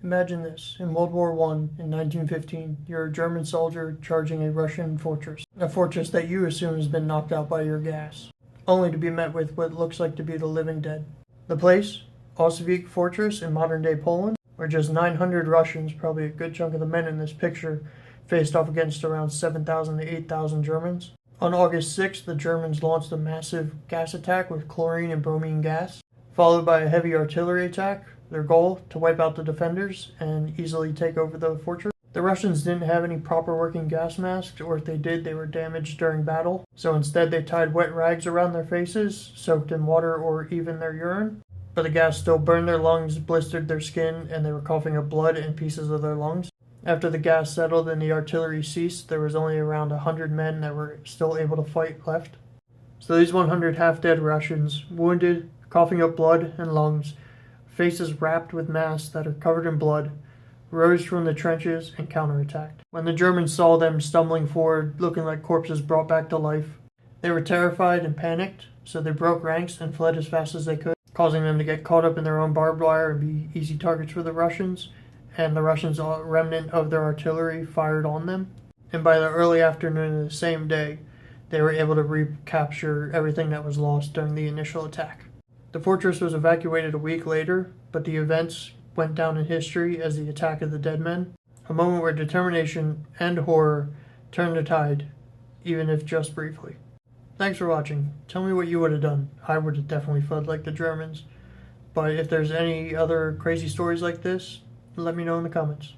Imagine this. In World War I, in 1915, you're a German soldier charging a Russian fortress. A fortress that you assume has been knocked out by your gas, only to be met with what looks like to be the living dead. The place? Auschwitz Fortress in modern-day Poland, where just 900 Russians, probably a good chunk of the men in this picture, faced off against around 7,000 to 8,000 Germans. On August 6th, the Germans launched a massive gas attack with chlorine and bromine gas, followed by a heavy artillery attack. Their goal, to wipe out the defenders and easily take over the fortress. The Russians didn't have any proper working gas masks, or if they did, they were damaged during battle. So instead they tied wet rags around their faces, soaked in water or even their urine. But the gas still burned their lungs, blistered their skin, and they were coughing up blood and pieces of their lungs. After the gas settled and the artillery ceased, there was only around 100 men that were still able to fight left. So these 100 half-dead Russians, wounded, coughing up blood and lungs, faces wrapped with masks that are covered in blood, rose from the trenches and counterattacked. When the Germans saw them stumbling forward, looking like corpses brought back to life, they were terrified and panicked, so they broke ranks and fled as fast as they could, causing them to get caught up in their own barbed wire and be easy targets for the Russians, and the Russians' remnant of their artillery fired on them. And by the early afternoon of the same day, they were able to recapture everything that was lost during the initial attack. The fortress was evacuated a week later, but the events went down in history as the attack of the dead men, a moment where determination and horror turned the tide, even if just briefly. Thanks for watching. Tell me what you would have done. I would have definitely fled like the Germans, but if there's any other crazy stories like this, let me know in the comments.